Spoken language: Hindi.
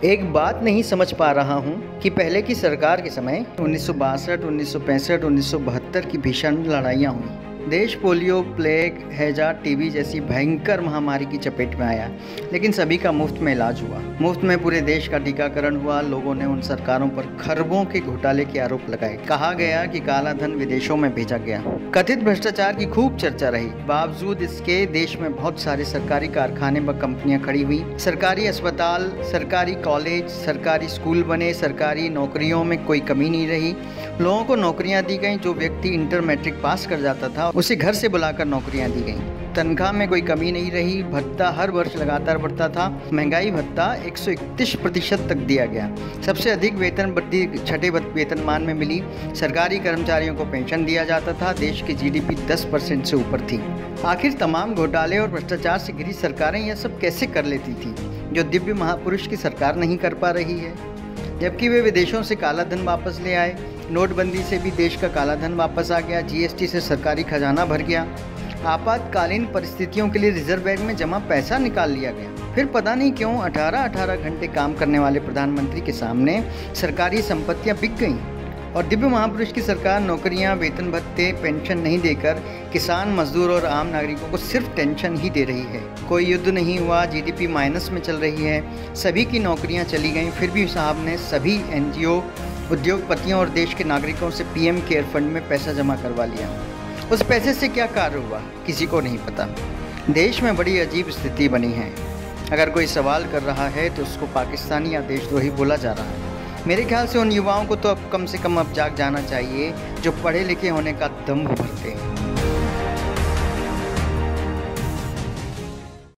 एक बात नहीं समझ पा रहा हूँ कि पहले की सरकार के समय 1962, 1965, 1972 की भीषण लड़ाइयाँ हुई। देश पोलियो, प्लेग, हैजा, टीबी जैसी भयंकर महामारी की चपेट में आया, लेकिन सभी का मुफ्त में इलाज हुआ। मुफ्त में पूरे देश का टीकाकरण हुआ। लोगों ने उन सरकारों पर खरबों के घोटाले के आरोप लगाए। कहा गया कि काला धन विदेशों में भेजा गया। कथित भ्रष्टाचार की खूब चर्चा रही। बावजूद इसके देश में बहुत सारे सरकारी कारखाने व कंपनियां खड़ी हुई। सरकारी अस्पताल, सरकारी कॉलेज, सरकारी स्कूल बने। सरकारी नौकरियों में कोई कमी नहीं रही। लोगों को नौकरियां दी गई। जो व्यक्ति इंटर मैट्रिक पास कर जाता था उसे घर से बुलाकर नौकरियां दी गई। तनख्वाह में कोई कमी नहीं रही। भत्ता हर वर्ष लगातार बढ़ता था। महंगाई भत्ता 131% तक दिया गया। सबसे अधिक वेतन वृद्धि छठे वेतनमान में मिली। सरकारी कर्मचारियों को पेंशन दिया जाता था। देश की जीडीपी 10% से ऊपर थी। आखिर तमाम घोटाले और भ्रष्टाचार से घिरी सरकारें यह सब कैसे कर लेती थी, जो दिव्य महापुरुष की सरकार नहीं कर पा रही है? जबकि वे विदेशों से काला धन वापस ले आए। नोटबंदी से भी देश का काला धन वापस आ गया। जीएसटी से सरकारी खजाना भर गया। आपातकालीन परिस्थितियों के लिए रिजर्व बैंक में जमा पैसा निकाल लिया गया। फिर पता नहीं क्यों 18-18 घंटे काम करने वाले प्रधानमंत्री के सामने सरकारी संपत्तियां बिक गईं और दिव्य महापुरुष की सरकार नौकरियां, वेतन भत्ते, पेंशन नहीं देकर किसान, मजदूर और आम नागरिकों को सिर्फ टेंशन ही दे रही है। कोई युद्ध नहीं हुआ, जीडीपी माइनस में चल रही है, सभी की नौकरियां चली गईं, फिर भी साहब ने सभी एनजीओ, उद्योगपतियों और देश के नागरिकों से पीएम केयर फंड में पैसा जमा करवा लिया। उस पैसे से क्या कार्य हुआ, किसी को नहीं पता। देश में बड़ी अजीब स्थिति बनी है। अगर कोई सवाल कर रहा है तो उसको पाकिस्तानी या देशद्रोही बोला जा रहा है। मेरे ख्याल से उन युवाओं को तो अब कम से कम अब जाग जाना चाहिए जो पढ़े लिखे होने का दम्भ भरते हैं।